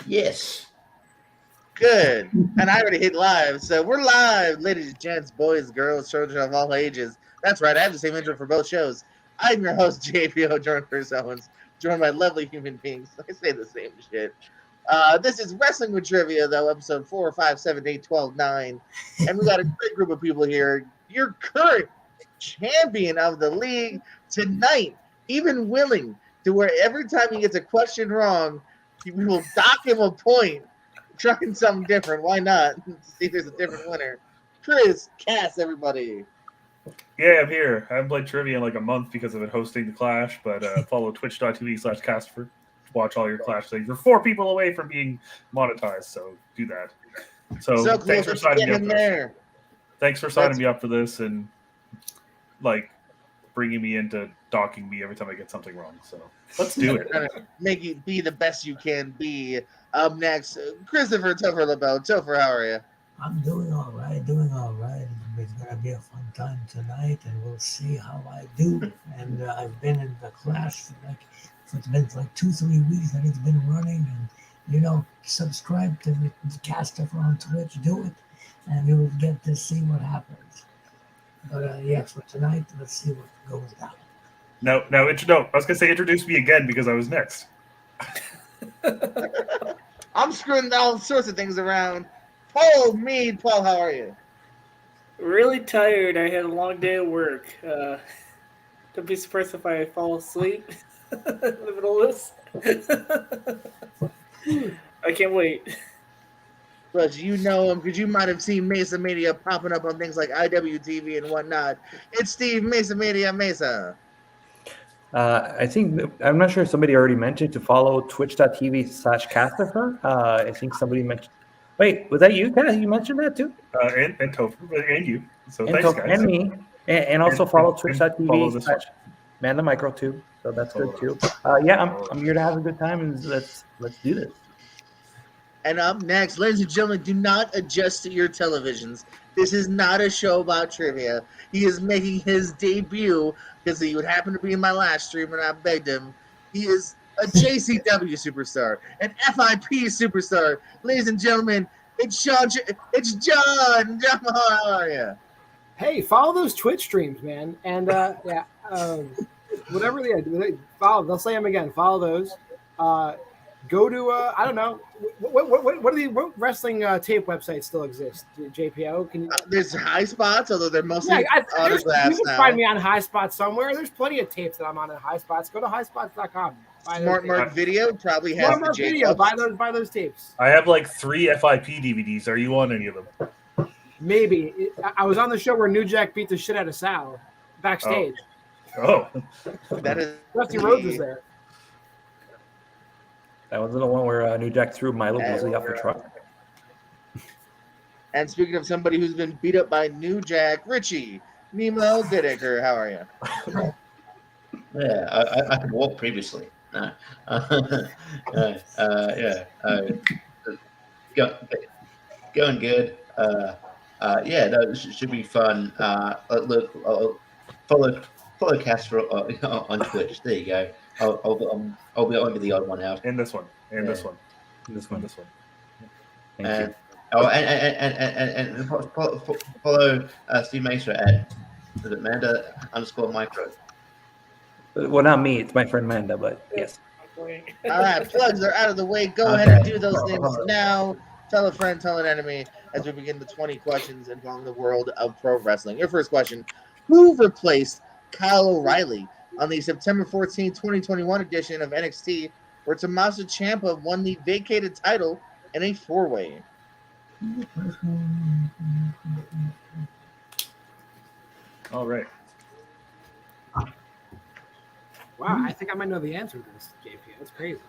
Yes. Good. And I already hit live. So we're live, ladies, gents, boys, girls, children of all ages. That's right. I have the same intro for both shows. I'm your host, JPO, Jordan Chris Owens, joined by lovely human beings. I say the same shit. This is Wrestling with Trivia, though, episode 4, 5, 7, 8, 12, 9. And we got a great group of people here. Your current champion of the league tonight, even willing to where every time he gets a question wrong, we will dock him a point. Trying something different. Why not? See if there's a different winner. Chris, Cass, everybody. Yeah, I'm here. I haven't played trivia in like a month because I've been hosting the Clash, but follow twitch.tv/Casper. Watch all your Clash things. We're 4 people away from being monetized, so do that. So thanks for signing me up for this. Thanks for signing me up for this and like bringing me into docking me every time I get something wrong. So let's do it. Make it be the best you can be. Up next, Christopher Topher LaBelle. Topher, how are you? I'm doing all right. It's going to be a fun time tonight, and we'll see how I do. And I've been in the Clash for it's been like 2-3 weeks that it's been running. And, subscribe to the caster on Twitch. Do it, and you will get to see what happens. But, for tonight, let's see what goes down. No. I was going to say introduce me again because I was next. I'm screwing all sorts of things around. Paul Mead. Paul, how are you? Really tired. I had a long day of work. Don't be surprised if I fall asleep in the middle of this. I can't wait. But you know him because you might have seen Mesa Media popping up on things like IWTV and whatnot. It's Steve Mesa Media Mesa. I think, I'm not sure if somebody already mentioned to follow twitch.tv/Caster. I think somebody mentioned. Wait, was that you, Kat? You mentioned that too? And Topher, and you. So and thanks, guys. And me. And also follow twitch.tv/ManTheMicro too. So that's good too. I'm here to have a good time, and let's do this. And up next, ladies and gentlemen, do not adjust to your televisions. This is not a show about trivia. He is making his debut because he would happen to be in my last stream and I begged him. He is a JCW superstar, an FIP superstar. Ladies and gentlemen, it's John. John, how are you? Hey, follow those Twitch streams, man. And whatever they follow, they'll say them again. Follow those. Go to I don't know what wrestling tape websites still exist? JPO, can you? There's High Spots, although they're mostly autographs now. Find me on High Spots somewhere. There's plenty of tapes that I'm on High Spots. Go to highspots.com. Smart Mark Video probably has Smart Mark Video. Buy those tapes. I have like 3 FIP DVDs. Are you on any of them? Maybe. I was on the show where New Jack beat the shit out of Sal backstage. Oh. That is Dusty Rhodes was there. That was the one where New Jack threw Milo Beasley off the truck. And speaking of somebody who's been beat up by New Jack, Richie, Nemo Goodacre, how are you? Yeah, I could walk previously. No. Going good. Should be fun. Look, follow Casper on Twitch. There you go. I'll be only the odd one out. And this one. This one. Thank you. And follow Steve Mesa at Manda_micro. Well, not me. It's my friend Manda, but yes. All right, plugs are out of the way. Go ahead and do those things now. Tell a friend, tell an enemy, as we begin the 20 questions involving the world of pro wrestling. Your first question: who replaced Kyle O'Reilly on the September 14, 2021 edition of NXT, where Tommaso Ciampa won the vacated title in a 4-way? All right. Wow, I think I might know the answer to this, JP. That's crazy.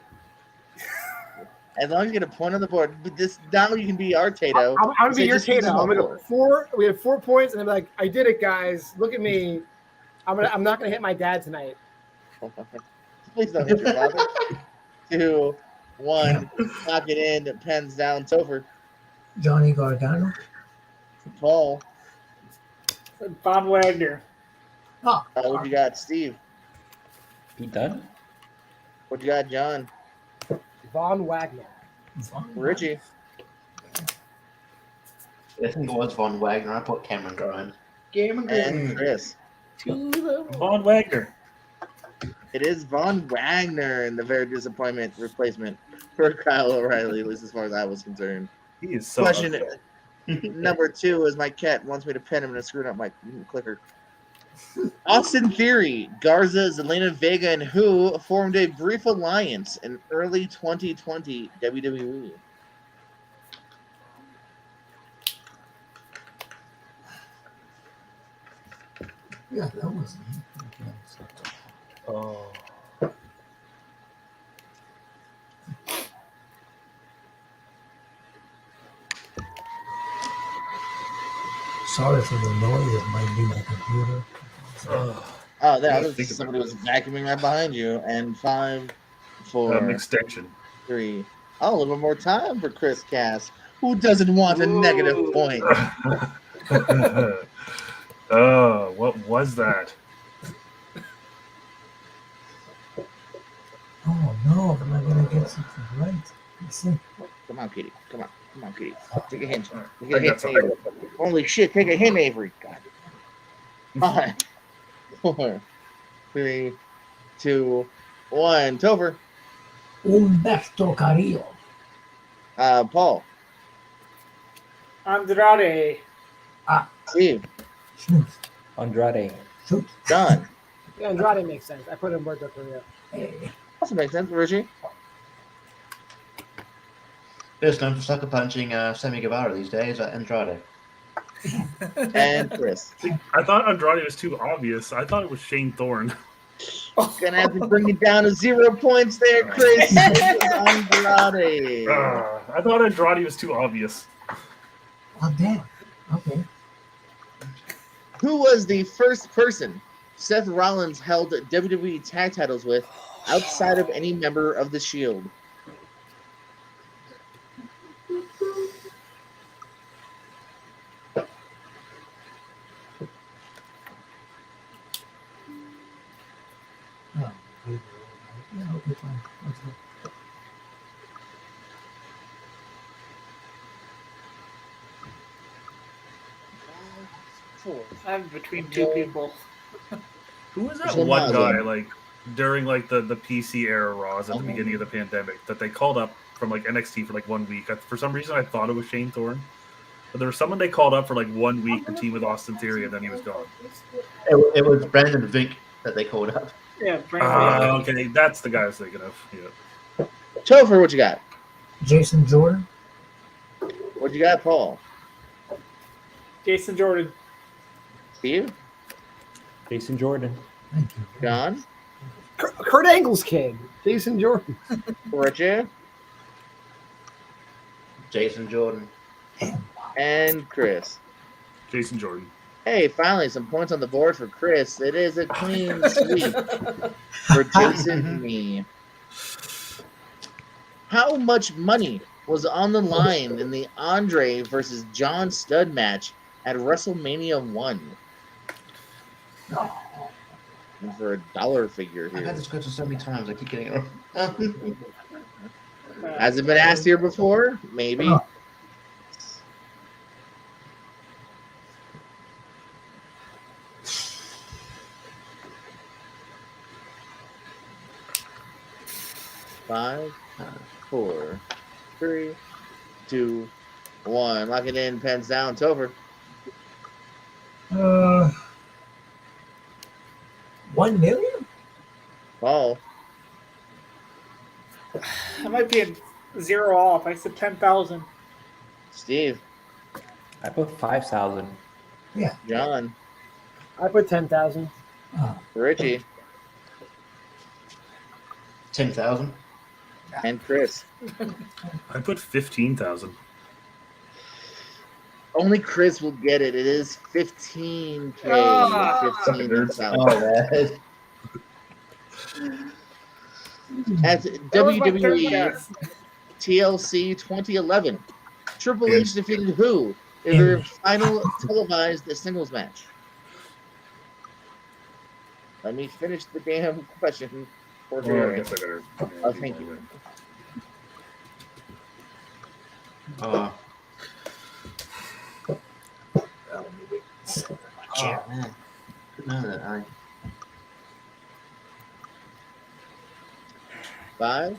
As long as you get a point on the board, but this now you can be our Tato. I'm gonna be your Tato. I'm gonna go 4. We have 4 points, and I'm like, I did it, guys. Look at me. I'm not gonna hit my dad tonight. Please don't hit your father. 2, 1. Lock it in. Pens down. Topher. Johnny Gargano. Paul. Bob Wagner. What you got, Steve? Pete Dunne. What you got, John? Von Wagner. Richie. I think it was Von Wagner. I put Cameron Grimes. Cameron And Grimes. Chris. Von Wagner. It is Von Wagner in the very disappointment replacement for Kyle O'Reilly, at least as far as I was concerned. He is so Question ugly. number 2 is my cat wants me to pin him and I screwed up my clicker. Austin Theory, Garza, Zelina Vega, and who formed a brief alliance in early 2020 WWE? Yeah, that was me. Oh. Sorry for the noise. It might be my computer. Oh, there. Somebody was vacuuming right behind you. And 5, 4, Extension. 3. Oh, a little bit more time for Chris Cass, who doesn't want a negative point. Oh, what was that? Oh no, am I gonna get something right? Let's see. Come on, Kitty. Come on, Kitty. Take a hint. I Take a got hint, something. Avery. Holy shit, take a hint, Avery. God. 5, 4, 3, 2, 1. Topher. Umberto Carrillo. Paul. Andrade. Steve. Shoot. Andrade. Shoot. John. Yeah, Andrade makes sense. I put Umberto Carrillo. Hey. Also makes sense, Richie. Best known for sucker punching Sammy Guevara these days, Andrade. And Chris. I thought Andrade was too obvious. I thought it was Shane Thorne. Gonna have to bring it down to 0 points there, Chris. Andrade. I thought Andrade was too obvious. Oh damn. Okay. Who was the first person Seth Rollins held WWE tag titles with outside of any member of the Shield? Oh, good. Yeah, okay, fine. Let's go. I'm between two people. Who was that Tommaso. one guy, like, during, like, the PC era Raws at the beginning of the pandemic that they called up from, like, NXT for, like, 1 week? For some reason, I thought it was Shane Thorne. But there was someone they called up for, like, 1 week to team with Austin Theory, and then he was gone. It was Brandon Vink that they called up. Yeah, Brandon. Okay, that's the guy I was thinking of. Yeah. Topher, what you got? Jason Jordan. What you got, Paul? Jason Jordan. Steve? Jason Jordan. Thank you. John? Kurt Angle's kid, Jason Jordan. Richard? Jason Jordan. And Chris. Jason Jordan. Hey, finally, some points on the board for Chris. It is a clean sweep for Jason and me. How much money was on the line in the Andre versus John Studd match at WrestleMania 1? And for a dollar figure I've had here. this question so many times, I keep getting it wrong. Has it been asked here before? Maybe. Five, 4, 3, 2, 1. Lock it in, pens down, it's over. 1 million? Paul. I might be a 0 off. I said 10,000. Steve. I put 5,000. Yeah. John. I put 10,000. Oh, Richie. 10,000. And Chris. I put 15,000. Only Chris will get it. It is 15K. Ah. 15,000. Oh, man. At That was my third WWE guess. TLC 2011, Triple H defeated who in their final televised singles match? Let me finish the damn question. Oh, I guess I better. Oh, thank you. Oh, Chair. man. No, that 5,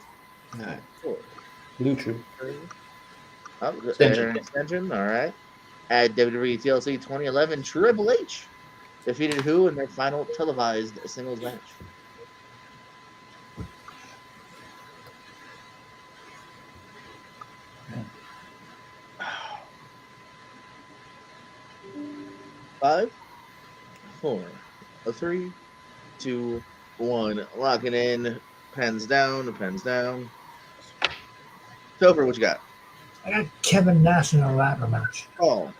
no. 4, Lucha. 3. Oh, Extension. an extension. All right. At WWE TLC 2011, Triple H defeated who in their final televised singles match? Five, 4, 3, 2, 1. Locking in. Pens down. Pens down. Topher, what you got? I got Kevin Nash in a ladder match. Oh,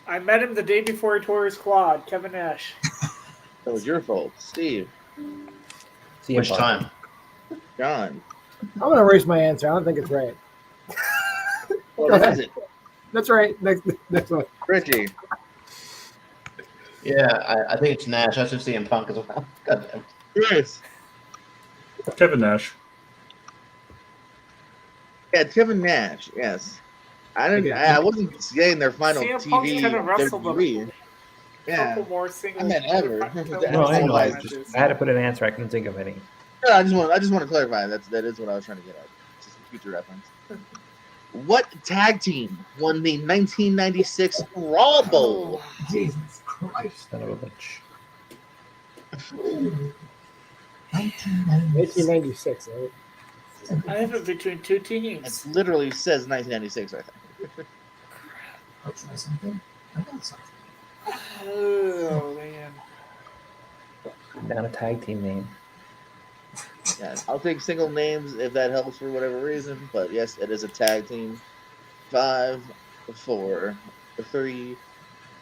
I met him the day before he tore his quad, Kevin Nash. that was your fault. Steve, CM Which Punk. time? John. I'm gonna erase my answer. I don't think it's right. What is it? That's right. Next one. Richie. Yeah, I think it's Nash. I should see him Punk as well. God damn. Chris. Kevin Nash. Yeah, Kevin Nash. Yes. I didn't. I wasn't saying their final CM Punk's TV. kinda wrestled them. WWE. Yeah. Couple more singles. I meant ever. No, I know. I matches. had to put an answer. I couldn't think of any. I just want to clarify. That is what I was trying to get at. Just a future reference. What tag team won the 1996 Raw Bowl? Jesus Christ. Son of a bitch. 1996. 1996, right? I have it between two It teams. literally says 1996 right there. I'll try something. I got something. Oh man. Down a tag team name. Yeah, I'll take single names if that helps for whatever reason. But yes, it is a tag team. 5, 4, 3,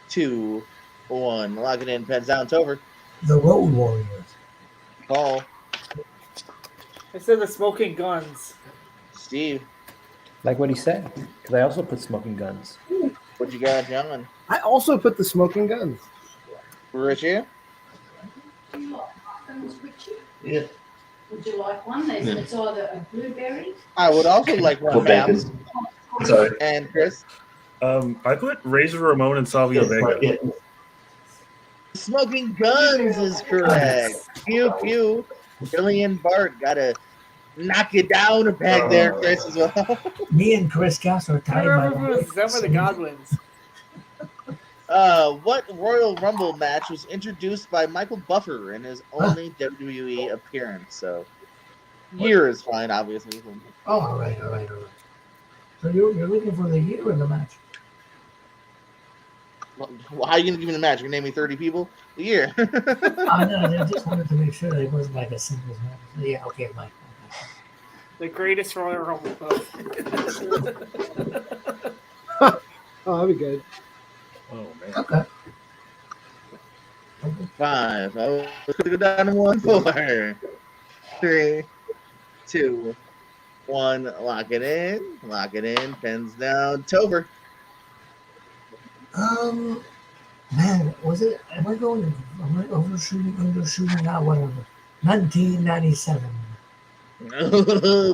2, 1. Lock it in. Pens down. Tover. The Road Warriors. Paul. I said the Smoking Guns. Steve. Like what he said. Because I also put Smoking Guns. What you got, John? I also put the Smoking Guns. Richie. Yeah. Would you like one? It's either a blueberry. I would also like one, Well, ma'am. Sorry. And Chris. I put Razor Ramon and Savio Vega. Yeah. Smoking Guns is correct. Pew pew. Billy and Bart gotta knock you down a peg there, Chris, as well. Me and Chris Castro are tied by Them were the Godwins. What Royal Rumble match was introduced by Michael Buffer in his only WWE appearance? So, year is fine, obviously. Oh, all right. So you're looking for the year in the match? Well, how are you gonna give me the match? You're gonna name me 30 people? The year. I just wanted to make sure that it wasn't like a singles match. Yeah, okay, Mike. The greatest Royal Rumble. Oh, that'd be good. Oh man. Okay. 5. I was gonna go down to 1, 4, 3, 2, 1. Lock it in. Lock it in. Pens down. Tover. Man, was it? Am I overshooting, undershooting? Not whatever. 1997.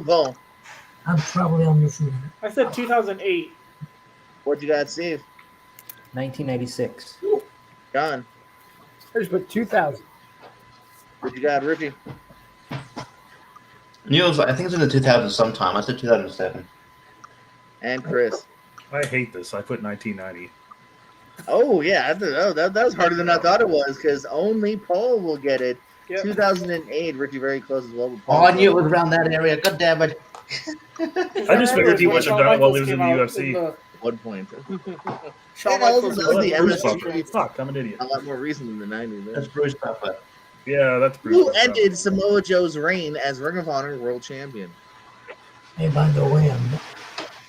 Paul. I'm probably undershooting. I said 2008. What you got, Steve? 1996. John. I just put 2000. What you got, Richie? Knew it was, I think it's in the 2000s sometime. I said 2007. And Chris. I hate this. I put 1990. Oh, yeah. That was harder than I thought it was because only Paul will get it. Yep. 2008. Richie very close as well. Oh, I knew it was around that area. God damn it. I just figured he must have done it while he was in the UFC. 1 point. Shawn Yeah, that Michaels. was the Bruce MSG. Buffer. Fuck, I'm an idiot. A lot more recent than the 90s. That's Bruce Buffer. Yeah, that's Bruce Who Buffer. ended Samoa Joe's reign as Ring of Honor World Champion? Hey, by the way,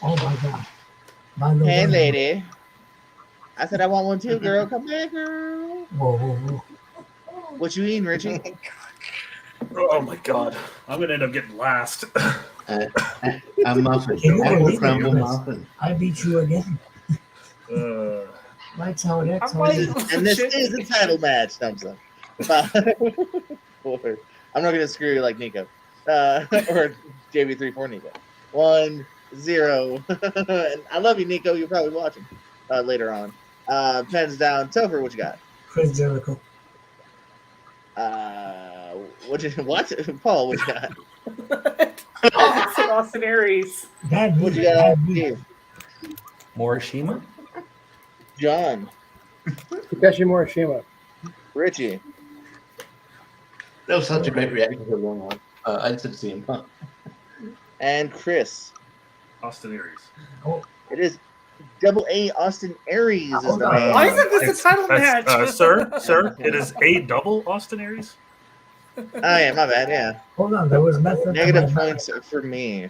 oh my God. By the Hey, way, lady. I said I want one too, girl. Come back, girl. Whoa. What you eating, Richie? Oh my god. I'm gonna end up getting last. A muffin. Can you Apple believe it, crumble Chris? muffin. I beat you again. Lights out, X. I'm like- And this is a title match. Thumbs up. 5, 4. I'm not gonna screw you like Nico. Or JB34 Nico. 1, 0. And I love you, Nico. You're probably watching later on. Pens down. Topher, what you got? Chris Jericho. What? Paul, what you got? Austin Aries. That What you beat, got? that beat. Steve? Morishima? John, Takeshi Morishima. Richie, That was such a great reaction to long one. I just didn't see him. Huh? and Chris. Austin Aries. It is Double A Austin Aries is the man. Why isn't this a title That's- match? sir, it is a double Austin Aries. Oh yeah, my bad. Yeah, Hold on, there was method. negative to my points for me.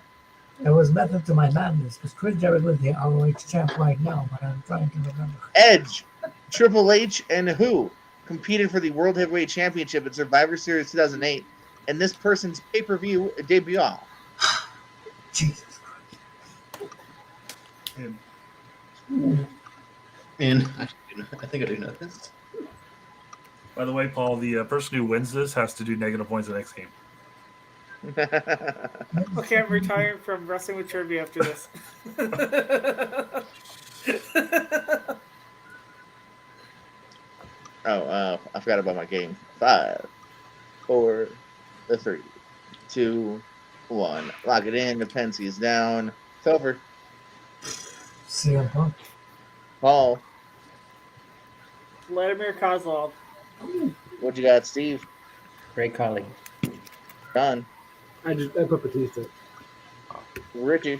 There was method to my madness because Chris Jericho is the ROH champ right now, but I'm trying to remember. Edge, Triple H, and who competed for the World Heavyweight Championship at Survivor Series 2008 and this person's pay-per-view debut. Jesus And And I think I do know this. by the way, Paul, the person who wins this has to do negative points the next game. Okay, I'm retiring from Wrestling with Trivia after this. I forgot about my game. 5, 4, 3, 2, 1. Lock it in. The Pensy is down. It's over. CM Punk. Paul, Vladimir Kozlov. what you got, Steve? Great Khali. John, I put Batista. Richie,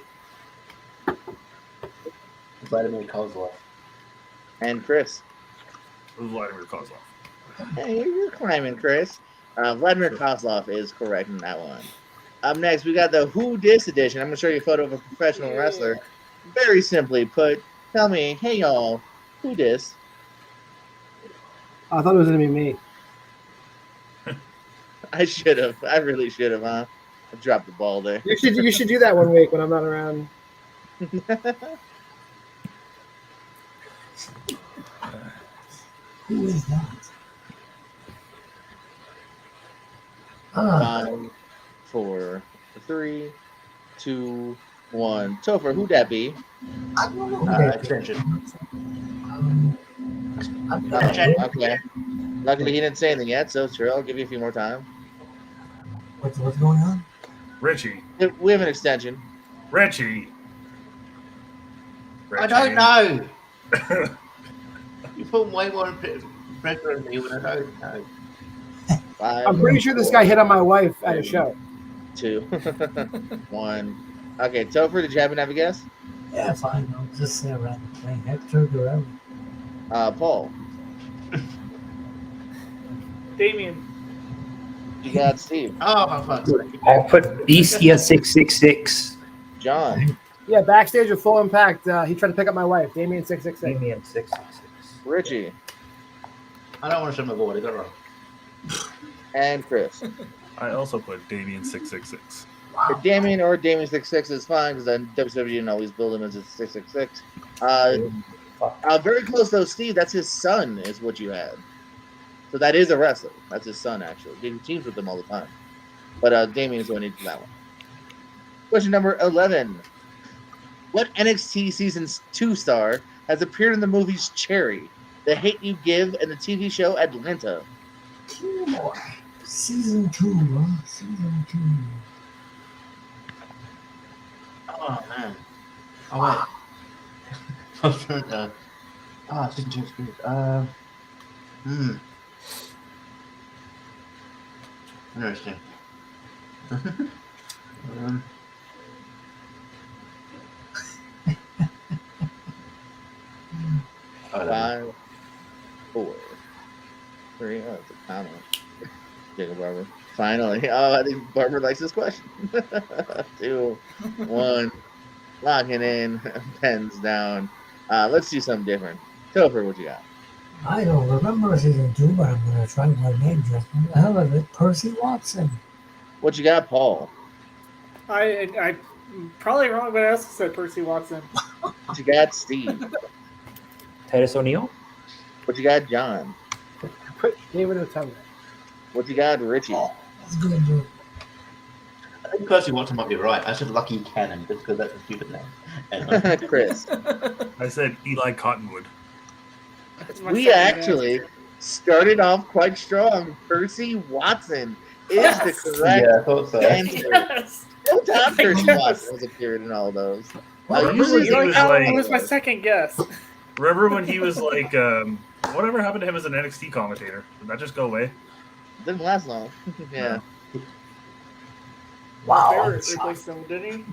Vladimir Kozlov. and Chris. It was Vladimir Kozlov. Hey, you're climbing, Chris. Vladimir Kozlov is correct in that one. Up next, we got the Who Dis edition. I'm going to show you a photo of a professional wrestler. Very simply put, tell me, hey, y'all, who dis? I thought it was gonna be me. I should have. I really should have, huh? I dropped the ball there. You should do that one week when I'm not around. Who is that? Ah, 5, 4, 3, 2, 1. Topher, who'd that be? I don't know who that is. Attention. I'm not sure. Okay. Luckily, he didn't say anything yet, so sure, I'll give you a few more time. What's going on? Richie. We have an extension. Richie. I don't know. You put way more pressure on me when I don't know. 5, I'm pretty sure this guy hit on my wife at a show. 2, 1. Okay, Topher, did you happen to have a guess? Yeah, fine. I'll just say random thing. Hector Guerrero. Paul, Damien. you got Steve. Oh, my fuck's sake. I'll put Bestia 666. John, Yeah, backstage with Full Impact, he tried to pick up my wife, Damien 666. Damien 666. Richie, I don't want to show my board. I got it wrong. and Chris. I also put Damien 666. Damien or Damien 66 is fine because then WWE didn't always build him as a 666. Very close though, Steve. That's his son, is what you had. So that is a wrestler. That's his son, actually. He teams with them all the time. But Damien is what I need for that one. Question number 11. What NXT Season 2 star has appeared in the movies Cherry, The Hate You Give, and the TV show Atlanta? Season 2, huh? Season 2. Oh, man. Oh, wait. I was trying to... season 2 is good. Interesting. I don't know. 5, 4, 3. Oh, it's a comment. Jacob Barber. Finally. Oh, I think Barber likes this question. 2, 1. Locking in. Pens down. Let's do something different. Topher, what you got? I don't remember season 2, but I'm going to try my name just the hell of it. Percy Watson. What you got, Paul? I'm probably wrong, but I also said Percy Watson. What you got, Steve? Titus O'Neil? What you got, John? Put David Otunga. What you got, Richie? That's good, dude. think personally, Watson might be right. I said Lucky Cannon just because that's a stupid name. Anyway. Chris. I said Eli Cottonwood. That's my We second actually answer. started off quite strong. Percy Watson is the correct Yeah, I thought so. answer. Yes. No time Percy Yes. Watson has appeared in all those. Remember Usually when he You was know, like- that was my second guess. Remember when he was like, whatever happened to him as an NXT commentator? Did that just go away? Didn't last long. Yeah. Wow. Barrett replaced him, didn't he?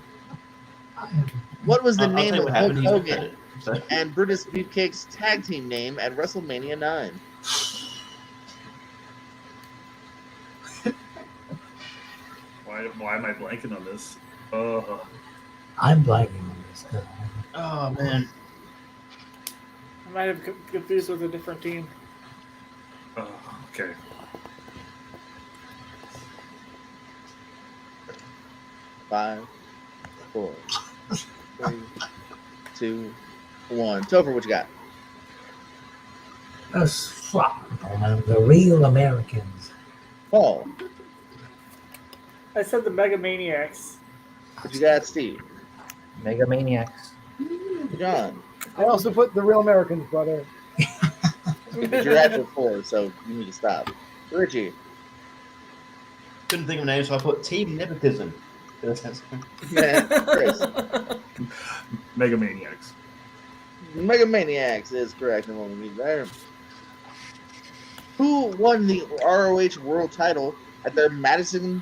What was the I'll name tell you of what Hulk happened. He's Hogan credit. So, and Brutus Beefcakes' tag team name at WrestleMania 9? Why am I blanking on this? Oh, I'm blanking on this. oh man, I might have confused with a different team. okay. Five, 4, 3, 2, 1. Topher, what you got? The real Americans. Paul, I said the Mega Maniacs. what you got? Steve, Mega Maniacs. John. I also put the real Americans, brother. You're at your 4, so you need to stop. Richie. couldn't think of a name, so I put Team Nepotism. Yeah, Chris. Mega Maniacs. Mega Maniacs is correct. And what we need there. Who won the ROH World Title at their Madison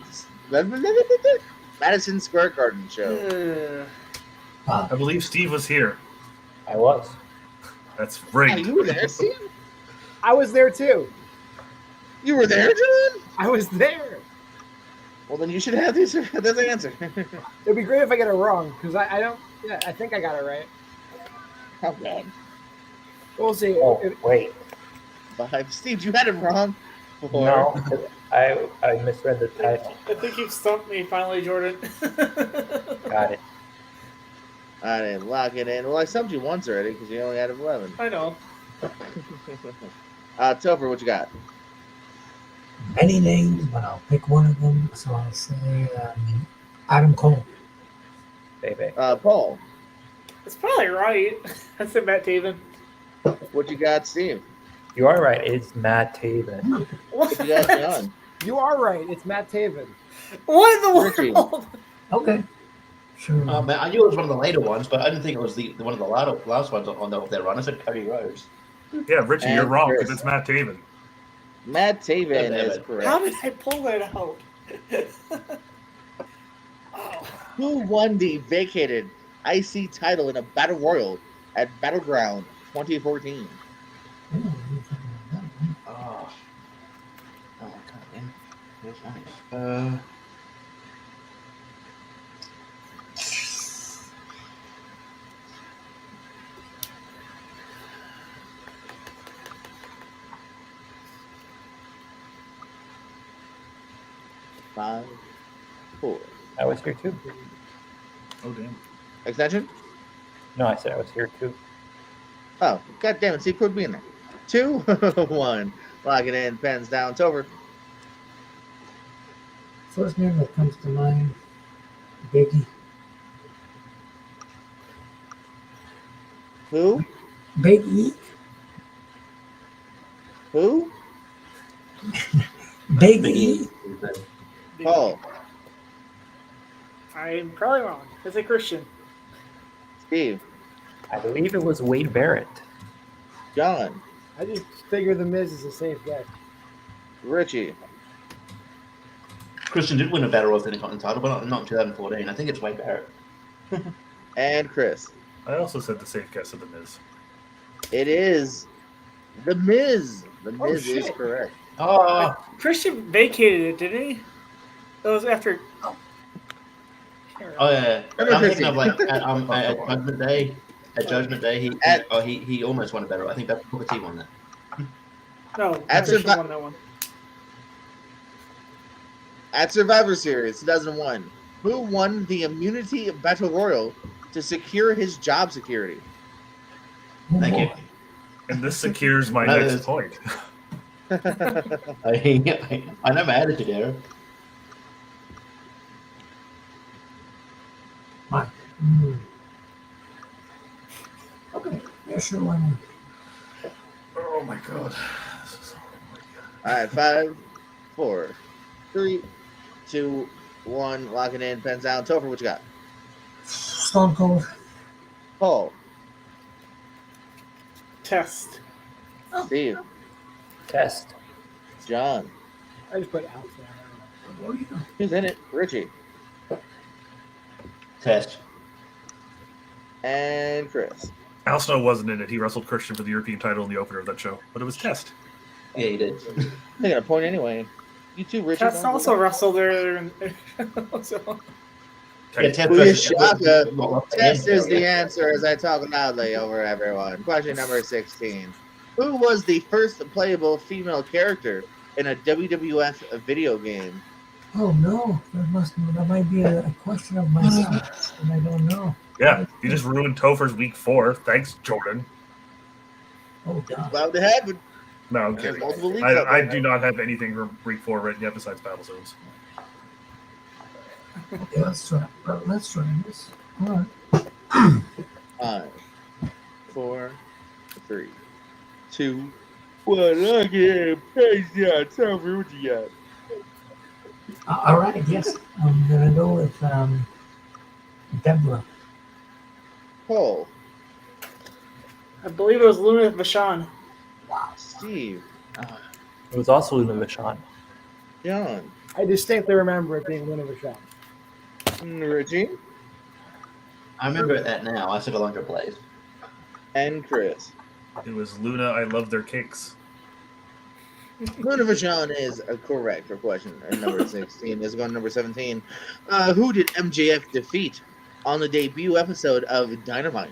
Square Garden show? I believe Steve was here. I was. That's Oh, right. you were there, Steve? I was there too. You were there, John? I was there. Well, then you should have this answer. It'd be great if I get it wrong because I don't. Yeah, I think I got it right. How bad? We'll see. Oh, wait. 5. Steve, you had it wrong. 4. No, I misread the title. I think you've stumped me finally, Jordan. Got it. I didn't lock it in. Well, I stumped you once already because you only had 11. I know. Topher, what you got? Many names, but I'll pick one of them. So I'll say Adam Cole. Baby. Paul, It's probably right. I said Matt Taven. what you got? Steve, You are right. It's Matt Taven. what you got? John, You are right. It's Matt Taven. What in the Richie. world? Okay. Sure. Man, I knew it was one of the later ones, but I didn't think it was the one of the last ones on their run. I said Cody Rhodes. Yeah, Richie, you're And wrong Chris. because it's Matt Taven. Matt Taven Yeah, is but- correct. How did I pull that out? Oh, Who won the vacated IC title in a battle royal at Battleground 2014? Oh, I can't remember. Where's mine? Five, 4. I was here too. Oh, damn. Extension? No, I said I was here too. Oh, god damn it. See, quit being there. 2, 1. Lock it in. Pens down. It's over. First name that comes to mind, Biggie. Who? Big E. Who? Big E. Paul. I'm probably wrong. It's a Christian. Steve. I believe it was Wade Barrett. John. I just figure the Miz is a safe bet. Richie. Christian did win a Battle Royal Intercontinental title, but not in 2014. I think it's Wade Barrett. And Chris. I also said the safe guess of the Miz. It is The Miz. The Miz is shit. correct. Oh, Christian vacated it, didn't he? That was after. oh yeah. I'm thinking of like at Judgment Day. At Judgment Day, he almost won a Battle Royal. I think that's Booker T won that. No, At Christian Survi- won that one. At Survivor Series 2001, who won the Immunity Battle Royal to secure his job security? Thank you. And this secures my No, next it's- point. I know my attitude, Aaron. Okay. Yeah, sure. Why not? Oh my god. All right, 5, 4, 3, 2, 1. Locking in, pens down. Topher, what you got? Stone Cold. Paul, Test. Steve, Test. John. I just put out there. Oh, yeah. Who's in it? Richie Test. and Chris. Al Snow wasn't in it. He wrestled Christian for the European title in the opener of that show, but it was Test. Yeah, you did. They got a point anyway. You too, Richie. Test also wrestled there. So, Yeah, Test Booyashaka. Test is the answer as I talk loudly over everyone. Question number 16. Who was the first playable female character in a WWF video game? Oh no, that might be a question of myself, and I don't know. Yeah, you just ruined Topher's week 4. Thanks, Jordan. Oh God. Allowed to happen. No, I'm There's kidding. multiple leagues out I there. do not have anything from week 4 written yet besides Battle Zones. Okay, let's try this. All right. 5, 4, 3, 2, 1. Look at pace down. Topher, what you got? All right. Yes, I'm gonna go with Deborah. Paul, I believe it was Luna Vachon. Steve, It was also Luna Vachon. John, I distinctly remember it being one of a shot. Richie, I remember that now. I took a longer place. and Chris. It was Luna. I love their cakes. Luna Vachon is correct for question number 16. Let's go on number 17. Who did MJF defeat on the debut episode of Dynamite?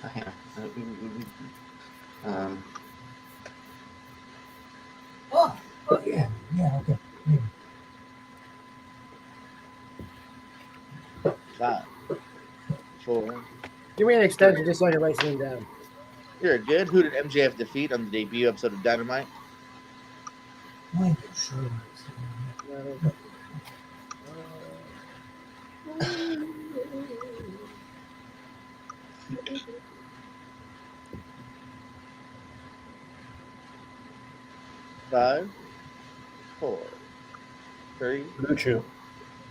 Hang on. Oh yeah, okay. Maybe. 5, 4. Give me an extension just so I can write something down. You're good. Who did MJF defeat on the debut episode of Dynamite? Might be sure. Five, 4, 3, Luchu.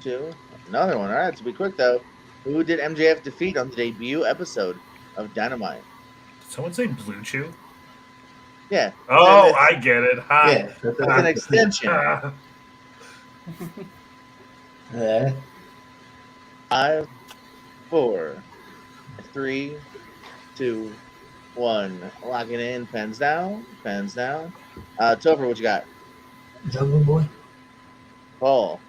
2. Another one. All right, to be quick though. Who did MJF defeat on the debut episode of Dynamite? Did someone say Blue Chew? Yeah. Oh, I get it. Hi. Yeah. It's an extension. Yeah. 5, 4, 3, 2, 1. Lock it in. Pens down. Pens down. Topher, what you got? Jungle Boy. Paul.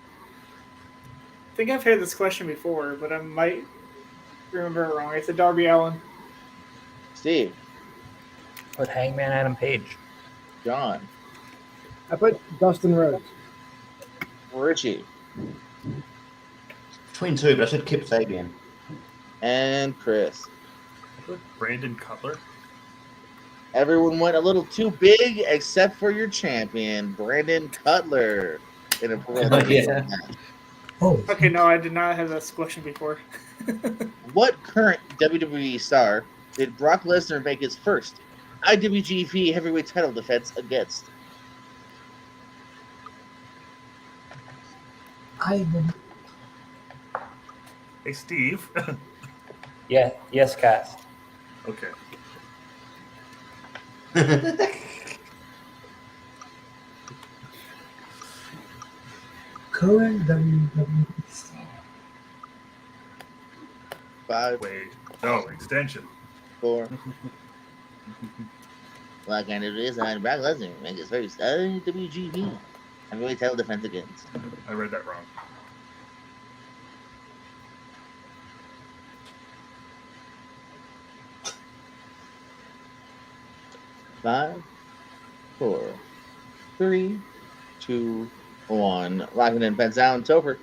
I think I've heard this question before, but I might remember it wrong. It's a Darby Allin. Steve. With Hangman Adam Page. John. I put Dustin Rhodes. Richie. Between two, but I said Kip Sabian. And Chris. Brandon Cutler. Everyone went a little too big except for your champion, Brandon Cutler. In a Yeah. match. Oh, Okay, no, I did not have this question before. What current WWE star did Brock Lesnar make his first IWGP Heavyweight Title defense against? Ivan. Hey, Steve. Yeah, yes, cast. Okay. Current WWE star. 5, Wait. No, extension. 4. Like I is on Brock Lesnar make his first IWGP Heavyweight Title defense against. I read that wrong. Five, 4, 3, 2, 1. Locking in, pens down. Topher.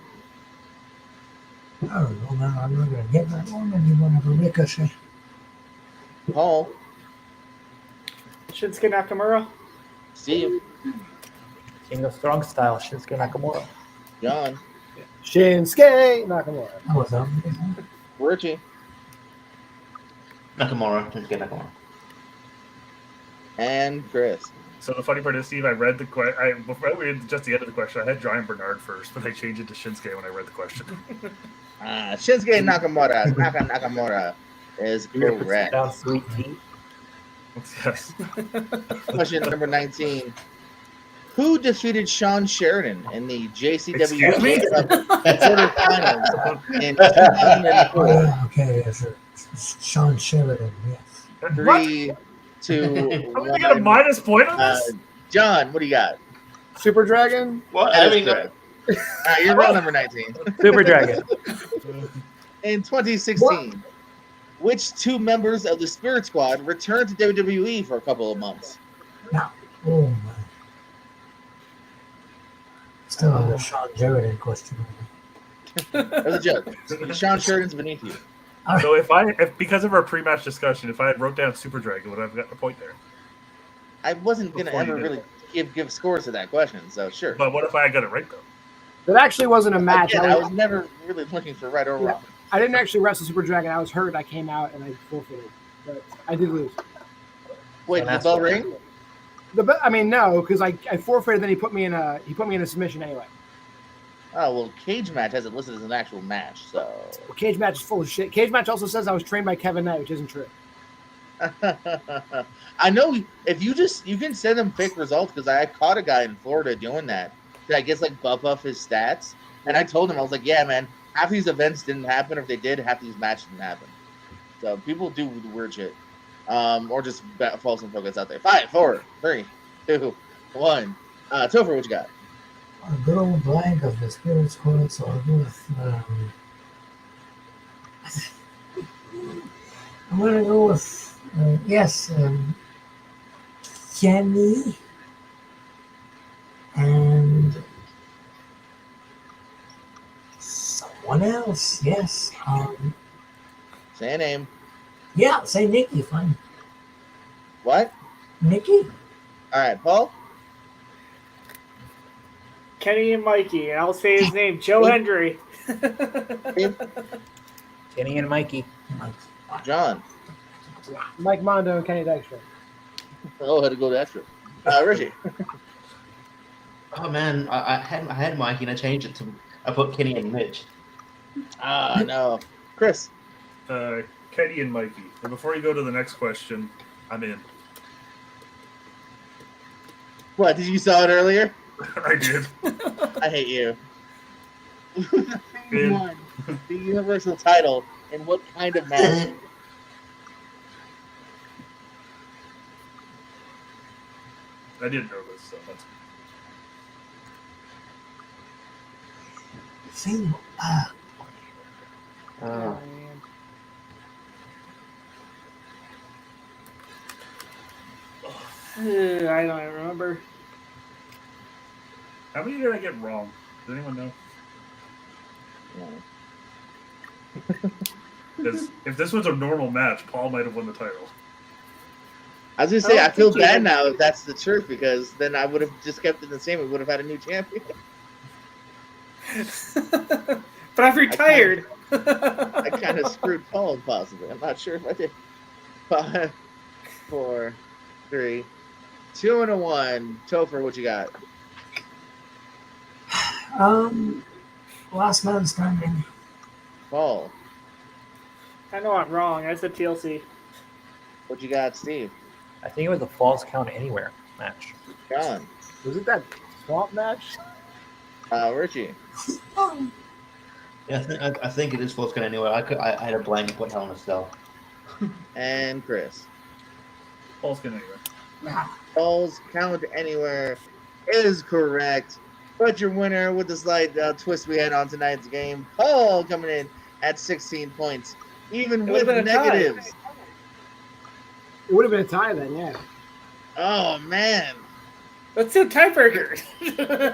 I don't know, man. I'm not gonna get that one, and you're gonna have a ricochet. Paul. Shinsuke Nakamura. Steve, King of Strong Style, Shinsuke Nakamura. John, Shinsuke Nakamura. That was Richie, Nakamura. Shinsuke Nakamura. and Chris. So the funny part is, Steve, I read the question. Before we did just the end of the question, I had Giant Bernard first, but I changed it to Shinsuke when I read the question. Shinsuke Nakamura is correct. Down sweet tea. Yes. Question number 19. Who defeated Sean Sheridan in the JCW Excuse me? quarterfinals in 2004? okay, yes, it's Sean Sheridan, yes. 3, 2, I'm gonna get a 1. minus point on this. John, what do you got? Super Dragon. What? That I is mean, correct. All right, you're roll number 19. Super Dragon. In 2016, which two members of the Spirit Squad returned to WWE for a couple of months? Oh, my. Still on the Sean Sheridan question. That was a joke. Sean Sheridan's beneath you. So if because of our pre-match discussion, if I had wrote down Super Dragon, would I have gotten a point there? I wasn't going to Before you ever did really give scores to that question, so sure. But what if I got it right though? That actually wasn't a match. Again, I was never really looking for right or Yeah. wrong. I didn't actually wrestle Super Dragon. I was hurt. I came out and I forfeited, but I did lose. Wait, did the bell ring? I mean, no, because I forfeited. Then he put me in a submission anyway. Oh, well, Cage Match has it listed as an actual match, so. Well, Cage Match is full of shit. Cage Match also says I was trained by Kevin Knight, which isn't true. I know if you can send them fake results because I caught a guy in Florida doing that. I guess like buff up his stats, and I told him I was like, yeah, man, half these events didn't happen. Or if they did, half these matches didn't happen. So people do weird shit, or just false info gets out there. 5, 4, 3, 2, 1. Topher, what you got? A good old blank of the Spirit Squad, so I'll go with. I'm gonna go with Kenny and someone else. Yes. Say a name. Yeah, say Nikki. Fine. What? Nikki. All right, Paul. Kenny and Mikey, and I'll say his name, Joe Hendry. Kenny and Mikey. John. Mike Mondo and Kenny Dykstra. Oh, I had to go to extra. Richie. oh man, I had Mikey and I changed it to I put Kenny and Mitch. No. Chris. Kenny and Mikey. And before you go to the next question, I'm in. What? Did you saw it earlier? I did. I hate you. In. Won the Universal title in what kind of match? I didn't know this, so that's Single. Oh, man. I don't remember. How many did I get wrong? Does anyone know? Because if this was a normal match, Paul might have won the title. I was gonna say I I don't feel think you bad had- now if that's the truth because then I would have just kept it the same. We would have had a new champion. But I've retired. I kind of screwed Paul possibly. I'm not sure if I did. 5, 4, 3, 2, and a 1. Topher, what you got? Last man standing. Paul, I know I'm wrong. I said TLC. what you got? Steve, I think it was a Falls Count Anywhere match. John, Was it that swamp match? Richie, Yeah, I think it is Falls Count Anywhere. I had a blank put Hell in a Cell. and Chris. Paul's gonna anyway. Paul's Count Anywhere is correct. But your winner with the slight twist we had on tonight's game, Paul coming in at 16 points, even It with would've been a tie. negatives. It would have been a tie then, yeah. Oh, man. Let's do tiebreaker.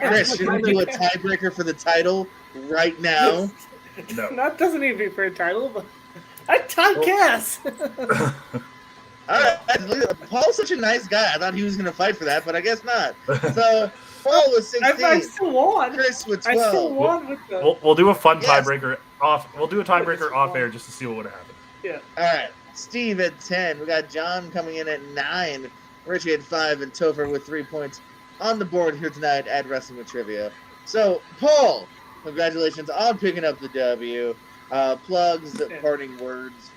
Chris, should we do a tiebreaker for the title right now? No. That doesn't even be for a title, but I tie Cass. All right, Paul's such a nice guy. I thought he was going to fight for that, but I guess not. So Paul was 16. I still won. Chris with I 12. still won with the. We'll do a fun Yes. tiebreaker off. We'll do a tiebreaker off air just to see what would happen. Yeah. All right, Steve at 10. We got John coming in at 9. Richie at 5, and Topher with 3 points on the board here tonight at Wrestling with Trivia. So, Paul, congratulations on picking up the W. Plugs, parting words.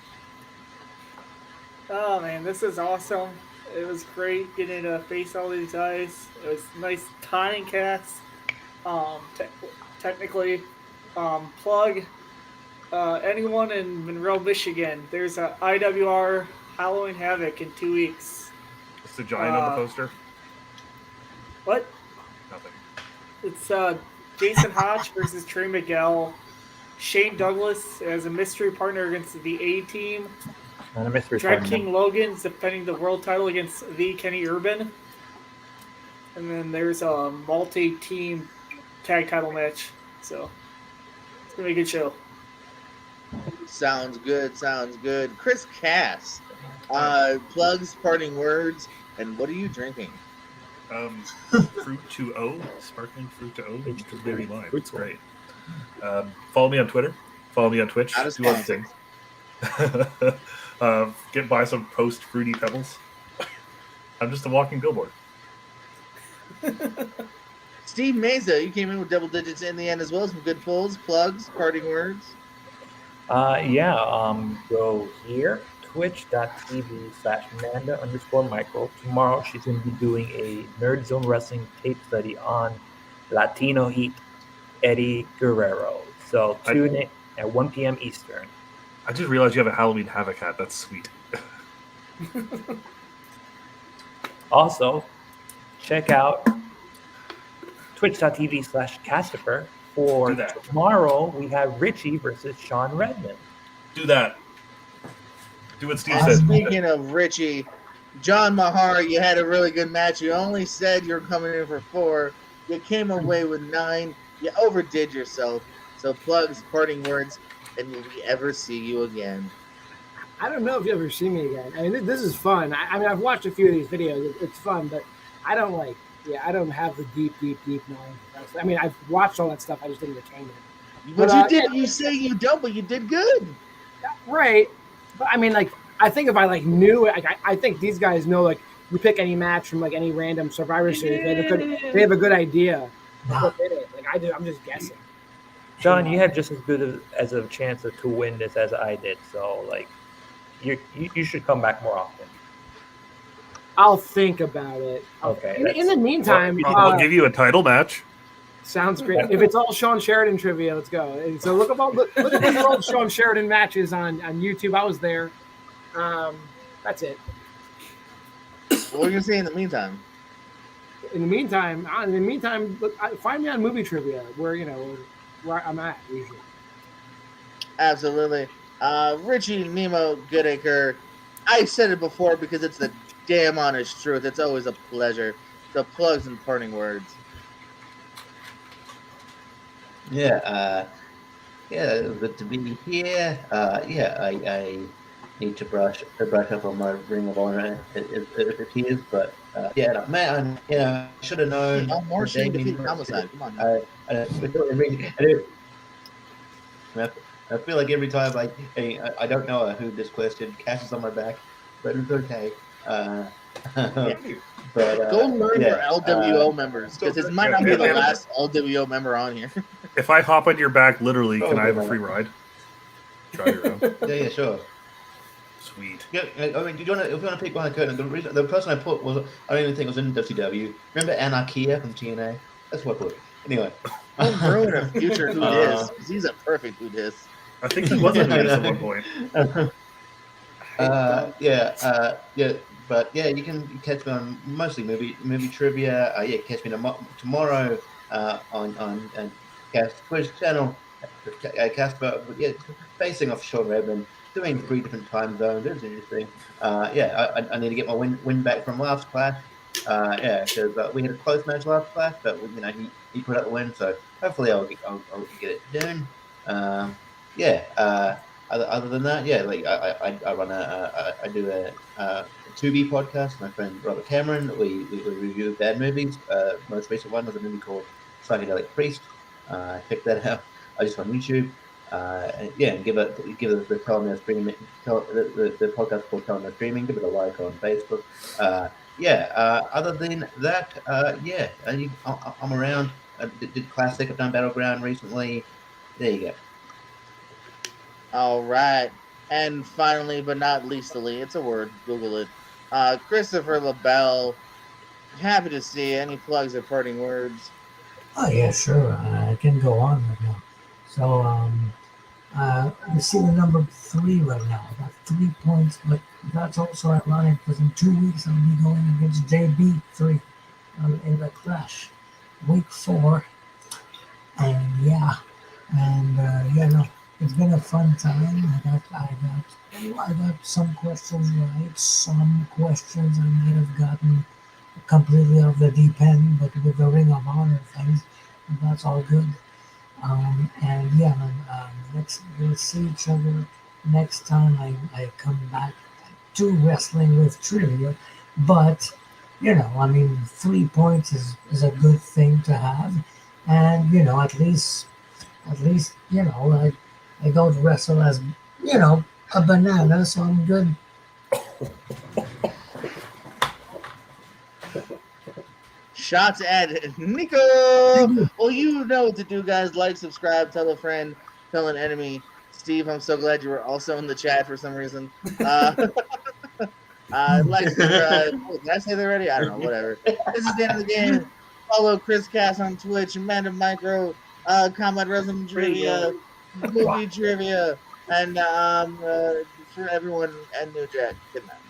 Oh man, this is awesome. It was great getting to face all these guys. It was nice tying cats. Technically, plug anyone in Monroe, Michigan. There's a IWR Halloween Havoc in 2 weeks. It's the giant on the poster. What? Nothing. It's Jason Hodge versus Trey Miguel. Shane Douglas as a mystery partner against the A-Team. Not a mystery Drag partner. King Logan's defending the world title against the Kenny Urban. And then there's a multi-team tag title match. So it's going to be a good show. Sounds good. Sounds good. Chris Cass, plugs, parting words, and what are you drinking? Fruit 2O, sparkling Fruit 2O. It's very live. It's great. Follow me on Twitter. Follow me on Twitch. Not a Do other sponsor. things. Get by some post Fruity Pebbles. I'm just a walking billboard. Steve Meza, you came in with double digits in the end as well. Some good pulls, plugs, parting words. Go here, twitch.tv/Manda_Michael. Tomorrow she's going to be doing a Nerd Zone Wrestling tape study on Latino Heat Eddie Guerrero. So tune in at 1 p.m. Eastern. I just realized you have a Halloween Havoc hat. That's sweet. Also, check out twitch.tv/Castifer. For Do that. tomorrow, we have Richie versus Sean Redmond. Do that. Do what Steve And said. speaking of Richie, John Mahar, you had a really good match. You only said you were coming in for 4. You came away with 9. You overdid yourself. So plugs, parting words, and will we ever see you again? I don't know if you ever see me again. I mean, this is fun. I mean, I've watched a few of these videos. It's fun, but I don't I don't have the deep knowledge. I mean, I've watched all that stuff. I just didn't retain it. But you did. You say you don't, but you did good. Right. But I mean, I think if I knew it, I think these guys know, you pick any match from any random Survivor Series. They have a good idea of what did it. I do. I'm just guessing. John, you had just as good as a chance to win this as I did. So, you should come back more often. I'll think about it. Okay. In the meantime, I'll give you a title match. sounds great. If it's all Sean Sheridan trivia, let's go. And so look at these old Sean Sheridan matches on YouTube. I was there. That's it. What are you gonna say in the meantime? In the meantime, look, find me on movie trivia where I'm at usually. Absolutely. Richie Nemo Goodacre. I said it before because it's the damn honest truth. It's always a pleasure. So plugs and parting words. Yeah, good to be here. I need to brush up on my Ring of Honor if it appears, but man, I should have known. No more shame defeat homicide. Come on. I feel like every time I don't know who this question catches on my back, but it's okay. But Go learn your LWO members because this might not be the last LWO member on here. If I hop on your back, literally, can I have a free ride? Try your own. yeah, sure. Sweet. Yeah, I mean, if you want to pick one curtain, the person I put was, I don't even think it was in WCW. Remember Anarchia from TNA? That's what I put. Anyway. Don't ruin a future Who Dis, because he's a perfect Who Dis. I think he was a Who Dis at one point. But you can catch me on mostly movie trivia. Catch me tomorrow on Cast Twitch channel. Facing off Sean Redmond, doing 3 different time zones. It's interesting. I need to get my win back from last clash. Because we had a close match last clash, but he put up the win, so hopefully I'll get it done. other than that, yeah, like I run I do a 2B podcast with my friend Robert Cameron. We review bad movies. Most recent one was a movie called Psychedelic Priest. Check that out. I just on YouTube. And give it the Tell Me Streaming the podcast called Tell Me Streaming. Give it a like on Facebook. Other than that, I'm around. I did Classic. I've done Battleground recently. There you go. All right. And finally, but not leastly, it's a word. Google it. Christopher LaBelle. Happy to see you. Any plugs or parting words? Oh yeah, sure. I can go on right now. So you see the number 3 right now. I got 3 points, but that's also ironic because in 2 weeks I'll be going against JB3 in the Clash, week 4. And it's been a fun time. I got some questions right. Some questions I might have gotten completely off the deep end, but with the Ring of Honor things, that's all good. We'll see each other next time I come back to Wrestling with Trivia. But 3 points is a good thing to have, and at least I don't wrestle as a banana, so I'm good. Shots at Nico. Well, you know what to do, guys. Like, subscribe, tell a friend, tell an enemy. Steve, I'm so glad you were also in the chat for some reason. Like, subscribe. Did I say that already? I don't know. Whatever. This is the end of the game. Follow Chris Cass on Twitch, Amanda Micro, Combat Wrestling Trivia, movie trivia, and for everyone and New Jack. Good night.